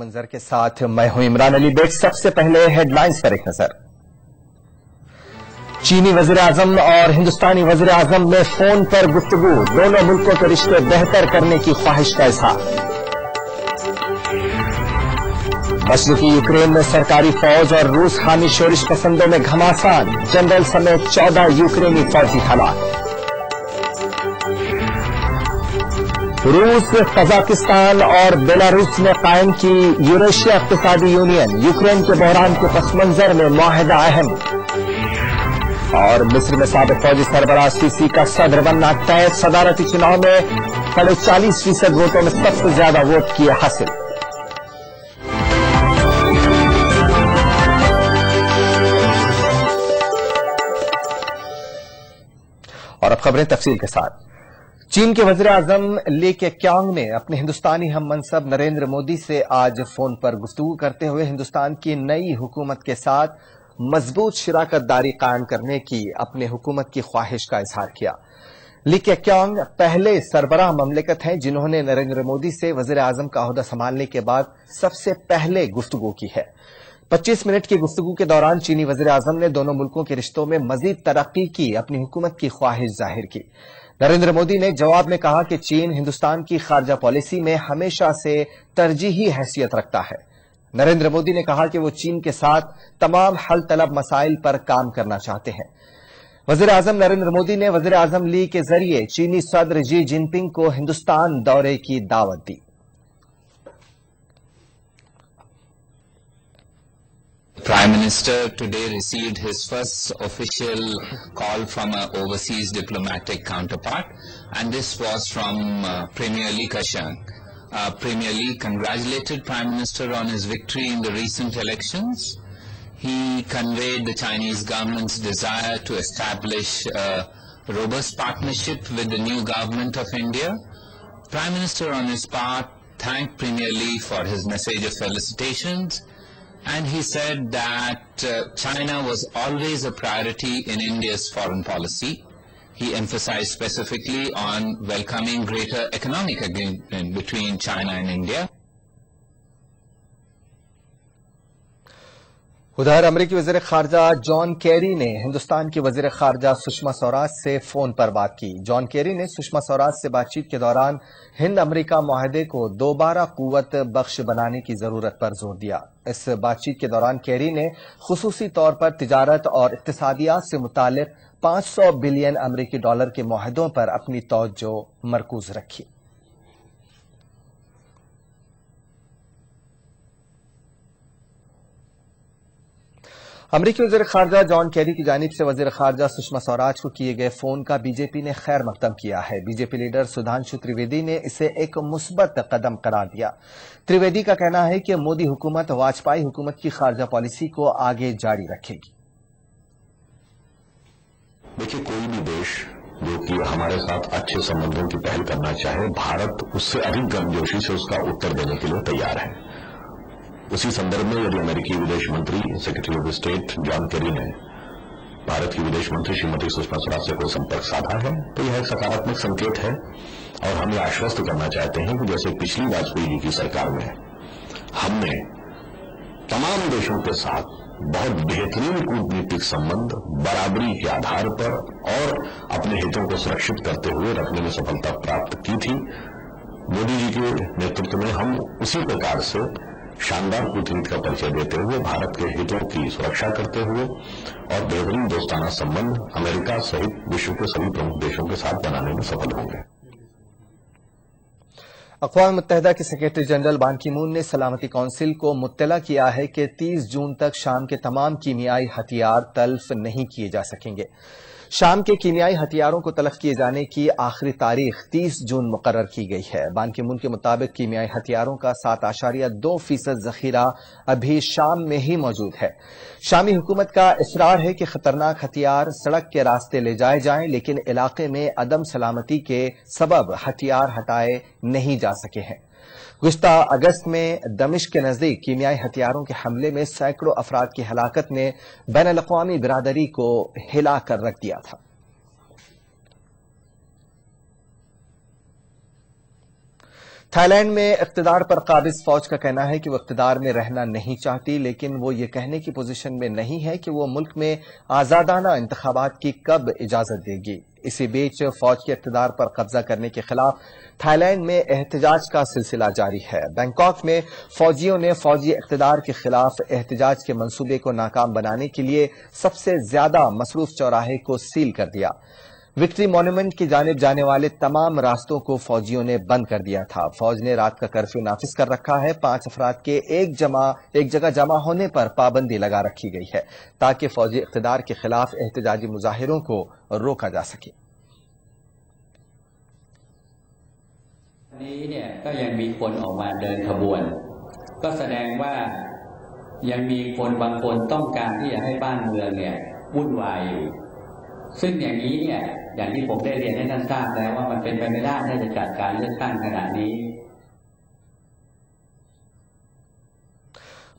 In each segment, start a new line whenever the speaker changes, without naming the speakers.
منظر کے ساتھ میں ہوں عمران علی بیگ۔ سب سے پہلے ہیڈ لائنز پر ایک نظر۔ چینی وزیراعظم اور ہندوستانی وزیراعظم میں فون پر گفتگو، دونوں ملکوں کے رشتے بہتر کرنے کی خواہش کا اظہار۔ مشرقی یوکرین میں سرکاری فوج اور روس حامی شورش پسندوں میں گھماسان، جنرل سمیت 14 یوکرینی فوجی ہلاک۔ روس، قزاقستان اور بیلاروس نے قائم کی یوریشیا اقتصادی یونین، یوکرین کے بحران کے پس منظر میں معاہدہ اہم۔ اور مصر میں سابق فوجی سربراہ سیسی کا صدر بننا طے، صدارتی چناؤ میں 40% ووٹوں میں سب سے زیادہ ووٹ کیے حاصل۔ اور اب خبریں تفصیل کے ساتھ۔ چین کے وزیراعظم لی کیانگ نے اپنے ہندوستانی ہم منصب نریندر مودی سے آج فون پر گفتگو کرتے ہوئے ہندوستان کی نئی حکومت کے ساتھ مضبوط شراکت داری قائم کرنے کی اپنے حکومت کی خواہش کا اظہار کیا۔ لی کیانگ پہلے سربراہ مملکت ہیں جنہوں نے نریندر مودی سے وزیراعظم کا عہدہ سنبھالنے کے بعد سب سے پہلے گفتگو کی ہے۔ 25 منٹ کی گفتگو کے دوران چینی وزیراعظم نے دونوں ملکوں کے رشتوں میں مزید ترقی کی اپنی حکومت کی خواہش ظاہر کی۔ نریندر مودی نے جواب میں کہا کہ چین ہندوستان کی خارجہ پالیسی میں ہمیشہ سے ترجیحی حیثیت رکھتا ہے۔ نریندر مودی نے کہا کہ وہ چین کے ساتھ تمام حل طلب مسائل پر کام کرنا چاہتے ہیں۔ وزیر اعظم نریندر مودی نے وزیر اعظم لی کے ذریعے چینی صدر جی جن پنگ کو ہندوستان دورے کی دعوت دی۔
Prime Minister today received his first official call from an overseas diplomatic counterpart, and this was from Premier Li Keqiang. Premier Li congratulated Prime Minister on his victory in the recent elections. He conveyed the Chinese government's desire to establish a robust partnership with the new government of India. Prime Minister on his part thanked Premier Li for his message of felicitations, and he said that China was always a priority in India's foreign policy. He emphasized specifically on welcoming greater economic agreement between China and India.
ادھر امریکی وزیر خارجہ جان Kerry نے ہندوستان کی وزیر خارجہ سشما سوراج سے phone پر بات کی۔ جان کیری نے سشما سوراج سے بات چیت کے دوران ہند امریکہ معاہدے کو دوبارہ قوت بخش بنانے کی ضرورت پر زور دیا۔ اس بات چیت کے دوران کیری نے خصوصی طور پر تجارت اور اقتصادیات سے متعلق 500 بلین امریکی ڈالر کے معاہدوں پر اپنی توجہ مرکوز رکھی۔ امریکی وزیر خارجہ جان کیری کی جانب سے وزیر خارجہ سشما سوراج کو کیے گئے فون کا بی جے پی نے خیر مقدم کیا ہے۔ B J P leader Sudhanshu تریویدی نے اسے ایک مثبت قدم قرار دیا۔ تریویدی کا کہنا ہے کہ مودی حکومت واجپئی حکومت کی خارجہ پالیسی کو آگے جاری رکھے گی۔
دیکھیے، کوئی بھی دیش جو کہ ہمارے ساتھ اچھے سمبندوں کی پہل کرنا چاہے، بھارت اس سے ادھک گرمجوشی سے اس کا اتر دینے کے لیے تیار ہے۔ اسی سندرب میں یدی امریکی ودیش منتری secretary of state John Kerry نے بھارت کی ودیش منتری شریمتی سشما سوراج سے کوئی سمپرک سادھا ہے تو یہ ایک سکاراتمک سنکیت ہے، اور ہم یہ آشوست کرنا چاہتے ہیں کہ جیسے پچھلی واجپئی جی کی سرکار میں ہم نے تمام دیشوں کے ساتھ بہت بہترین کورنیتک سمبند برابری کے آدھار پر اور اپنے ہتوں کو سرکشت کرتے ہوئے رکھنے میں سفلتا پراپت کی تھی، مودی جی کے نیترتو میں ہم اسی پرکار سے شاندار کورنیتی کا پریچے دیتے ہوئے بھارت کے ہتوں کی سرکشا کرتے ہوئے اور بہترین دوستانہ سمبند امریکہ سہت وشو کے سبھی پرمکھ دیشوں کے ساتھ بنانے میں سفل ہوں گے۔
اقوام متحدہ کے سیکرٹری جنرل بان کی مون نے سلامتی کونسل کو مطلع کیا ہے کہ 30 جون تک شام کے تمام کیمیائی ہتھیار تلف نہیں کیے جا سکیں گے۔ شام کے کیمیائی ہتھیاروں کو تلف کیے جانے کی آخری تاریخ 30 جون مقرر کی گئی ہے۔ بان کی مون کے مطابق کیمیائی ہتھیاروں کا 7.2% ذخیرہ ابھی شام میں ہی موجود ہے۔ شامی حکومت کا اصرار ہے کہ خطرناک ہتھیار سڑک کے راستے لے جائے جائیں، لیکن علاقے میں عدم سلامتی کے سبب ہتھیار ہٹائے نہیں جا سکے ہیں۔ گزشتہ اگست میں دمشق کے نزدیک کیمیائی ہتھیاروں کے حملے میں سینکڑوں افراد کی ہلاکت نے بین الاقوامی برادری کو ہلا کر رکھ دیا تھا۔ تھائی لینڈ میں اقتدار پر قابض فوج کا کہنا ہے کہ وہ اقتدار میں رہنا نہیں چاہتی، لیکن وہ یہ کہنے کی پوزیشن میں نہیں ہے کہ وہ ملک میں آزادانہ انتخابات کی کب اجازت دے گی۔ اسی بیچ فوج کے اقتدار پر قبضہ کرنے کے خلاف تھائی لینڈ میں احتجاج کا سلسلہ جاری ہے۔ بینکاک میں فوجیوں نے فوجی اقتدار کے خلاف احتجاج کے منصوبے کو ناکام بنانے کے لیے سب سے زیادہ مصروف چوراہے کو سیل کر دیا۔ وکٹری مونومنٹ کی جانب جانے والے تمام راستوں کو فوجیوں نے بند کر دیا تھا۔ فوج نے رات کا کرفیو نافذ کر رکھا ہے۔ 5 افراد کے ایک جگہ جمع ہونے پر پابندی لگا رکھی گئی ہے تاکہ فوجی اقتدار کے خلاف احتجاجی مظاہروں کو روکا جا سکے۔
นี้เนี่ยก็ยังมีคนออกมาเดินขบวนก็แสดงว่ายังมีคนบางคนต้องการที่จะให้บ้านเมืองเนี่ยวุ่นวายอยู่ซึ่งอย่างนี้เนี่ยอย่างที่ผมได้เรียนให้ท่านทราบแล้วว่ามันเป็นไปไม่ได้ถ้าจะจัดการเลือกตั้งขณะนี้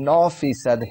9%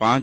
5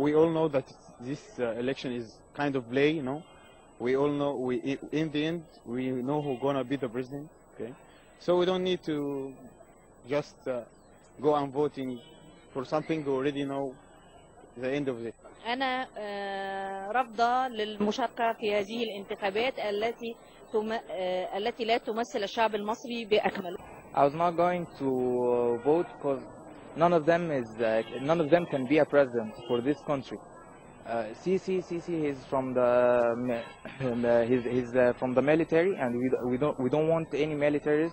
We all know that this election is kind of play, you know. We all know, in the end, we know who's gonna be the president, okay? So we don't need to just go and voting for something we already know the end of it.
أنا رافضة للمشاركة في هذه الانتخابات التي لا تمثل الشعب المصري بأكمله.
I was not going to vote because none of them can be a president for this country. Sisi is from the military, and we don't want any militaries.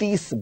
30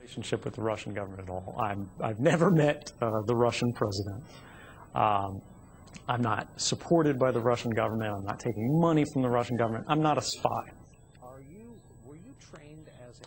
Relationship with the Russian government at all. I've never met the Russian president. I'm not supported by the Russian government. I'm not taking money from the Russian government. I'm not a spy. Were you trained as a...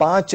5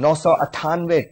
998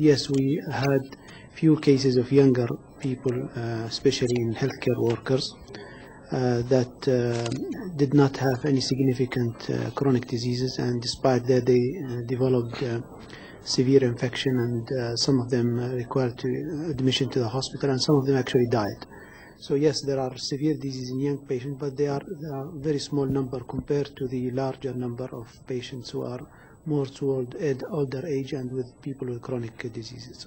Yes, we had few cases of younger people, especially in healthcare workers, that did not have any significant chronic diseases, and despite that they developed severe infection, and some of them required admission to the hospital, and some of them actually died. So yes, there are severe disease in young patients, but they are a very small number compared to the larger number of patients who are more toward older age and with people with chronic diseases.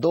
2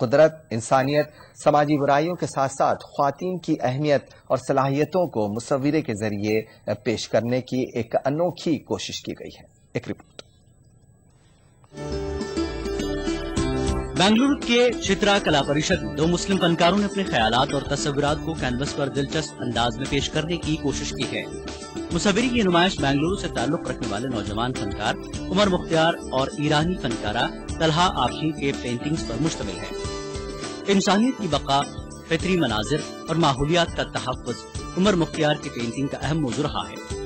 قدرت، انسانیت، سماجی برائیوں کے ساتھ ساتھ خواتین کی اہمیت اور صلاحیتوں کو مصوری کے ذریعے پیش کرنے کی ایک انوکھی کوشش کی گئی ہے۔ ایک رپورٹ۔
بنگلورو کے چترا کلا پریشد میں 2 مسلم فنکاروں نے اپنے خیالات اور تصورات کو کینوس پر دلچسپ انداز میں پیش کرنے کی کوشش کی ہے۔ مصوری کی نمائش بنگلورو سے تعلق رکھنے والے نوجوان فنکار عمر مختار اور ایرانی فنکارہ طلحہ آفشین کے پینٹنگز پر مشتمل ہے۔ انسانیت کی بقا، فطری مناظر اور ماحولیات کا تحفظ عمر مختار کی پینٹنگ کا اہم موضوع رہا ہے۔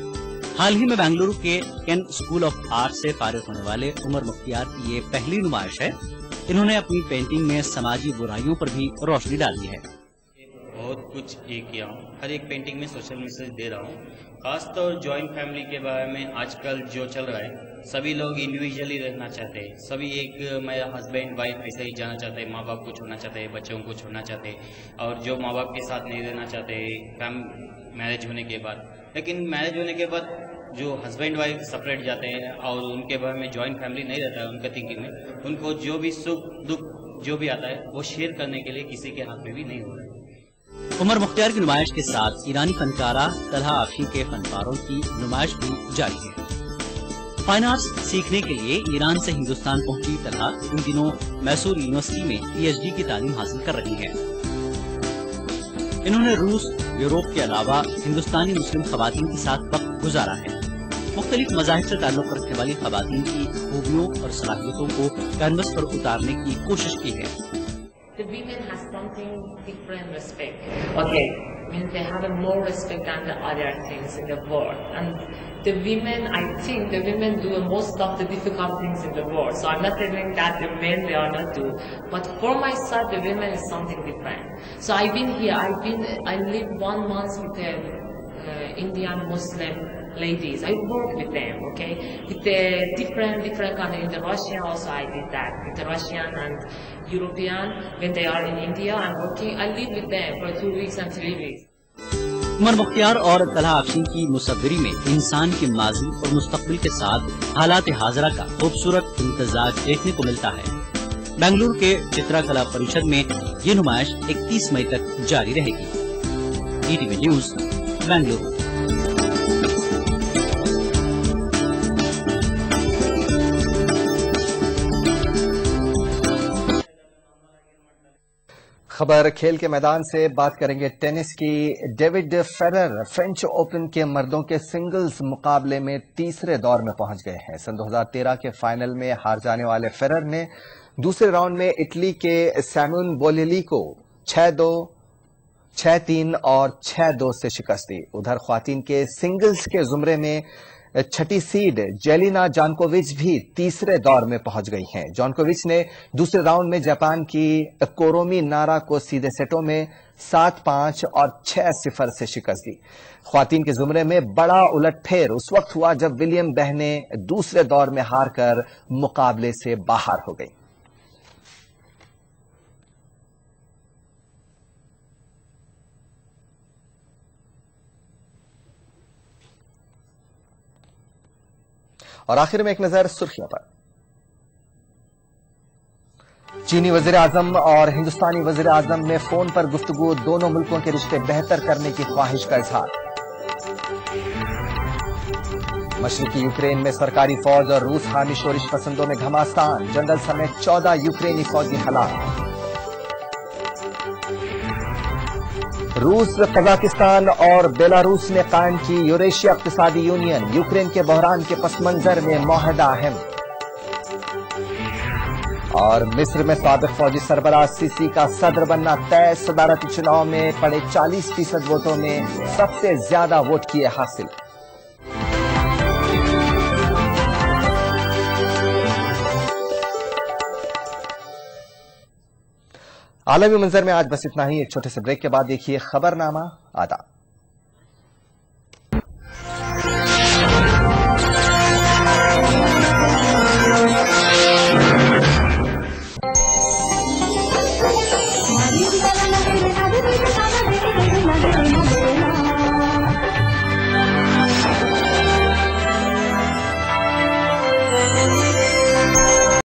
حال ہی میں بنگلورو کے کین اسکول آف آرٹ سے فارغ ہونے والے عمر مختار کی یہ پہلی نمائش ہے۔ انہوں نے اپنی پینٹنگ میں سماجی برائیوں پر بھی روشنی ڈالی ہے۔
بہت کچھ یہ کیا ہوں، ہر ایک پینٹنگ میں سوشل میسج دے رہا ہوں، خاص طور جوائنٹ فیملی کے بارے میں۔ آج کل جو چل رہا ہے، سبھی لوگ انڈیویجلی رہنا چاہتے ہیں، سبھی ایک میرا ہسبینڈ وائف ایسے ہی جانا چاہتے ہیں، ماں باپ کو چھوڑنا چاہتے ہیں، بچوں کو چھوڑنا چاہتے ہیں، اور جو ماں باپ کے ساتھ نہیں رہنا چاہتے میرج ہونے کے بعد، لیکن میرج ہونے کے بعد جو ہسبینڈ وائف سپریٹ جاتے ہیں اور ان کے بارے میں جوائنٹ فیملی نہیں رہتا ہے ان کا تھنکنگ میں، ان کو جو بھی سکھ دکھ جو بھی آتا ہے وہ شیئر کرنے کے لیے کسی کے ہاتھ میں بھی نہیں ہو رہا ہے۔
عمر مختار کی نمائش کے ساتھ ایرانی فنکارہ طلحہ آفشین کے فنپاروں کی نمائش بھی جاری ہے۔ فائن آرٹس سیکھنے کے لیے ایران سے ہندوستان پہنچی طلحہ ان دنوں میسور یونیورسٹی میں PhD کی تعلیم حاصل کر رہی ہیں۔ انہوں نے روس، یوروپ کے علاوہ ہندوستانی مسلم خواتین کے ساتھ وقت گزارا ہے۔ مختلف مذاہب سے تعلق رکھنے والی خواتین کی خوبیوں اور صلاحیتوں کو کینوس پر اتارنے کی کوشش کی ہے۔
The women has something different respect. Okay, means they have a more respect than the other things in the world. And the women, I think the women do most of the difficult things in the world. So I'm not telling that the men they are not do. But for myself, the women is something different. So I've been here. I lived 1 month with the Indian Muslim ladies. I work with them, okay? With the different countries. In the Russia also I did that. With the Russian and European, when they are in India, I'm working. I live with them for 2 weeks and 3 weeks.
عمر مختار اور طلحہ آفشین کی مصوری میں انسان کے ماضی اور مستقبل کے ساتھ حالات حاضرہ کا خوبصورت امتزاج دیکھنے کو ملتا ہے۔ بنگلورو کے چترا کلا پریشد میں یہ نمائش 31 مئی تک جاری رہے گی۔ ETV news, Bengaluru.
خبر کھیل کے میدان سے بات کریں گے ٹینس کی۔ ڈیوڈ فیڈرر فرینچ اوپن کے مردوں کے سنگلز مقابلے میں تیسرے دور میں پہنچ گئے ہیں۔ سن 2013 کے فائنل میں ہار جانے والے فیڈرر نے دوسرے راؤنڈ میں اٹلی کے سیمون بولیلی کو 6-2، 6-3 اور 6-2 سے شکست دی۔ ادھر خواتین کے سنگلز کے زمرے میں چھٹی سیڈ جیلینا جانکووچ بھی تیسرے دور میں پہنچ گئی ہیں۔ جانکووچ نے دوسرے راؤنڈ میں جاپان کی کورومی نارا کو سیدھے سیٹوں میں 7-5 اور 6-0 سے شکست دی۔ خواتین کے زمرے میں بڑا الٹ پھیر اس وقت ہوا جب ولیم بہنیں دوسرے دور میں ہار کر مقابلے سے باہر ہو گئی۔ اور آخر میں ایک نظر سرخیوں پر۔ چینی وزیر اعظم اور ہندوستانی وزیر اعظم میں فون پر گفتگو، دونوں ملکوں کے رشتے بہتر کرنے کی خواہش کا اظہار۔ مشرقی یوکرین میں سرکاری فوج اور روس حامی شورش پسندوں میں گھماسان، جنرل سمیت 14 یوکرینی فوجی ہلاک۔ روس، قزاقستان اور بیلاروس نے قائم کی یوریشیا اقتصادی یونین، یوکرین کے بحران کے پس منظر میں معاہدہ اہم۔ اور مصر میں سابق فوجی سربراہ سیسی کا صدر بننا طے، صدارتی چناؤ میں پڑے 40% ووٹوں میں سب سے زیادہ ووٹ کیے حاصل۔ عالمی منظر میں آج بس اتنا ہی۔ ایک چھوٹے سے بریک کے بعد دیکھیے خبرنامہ۔ آداب۔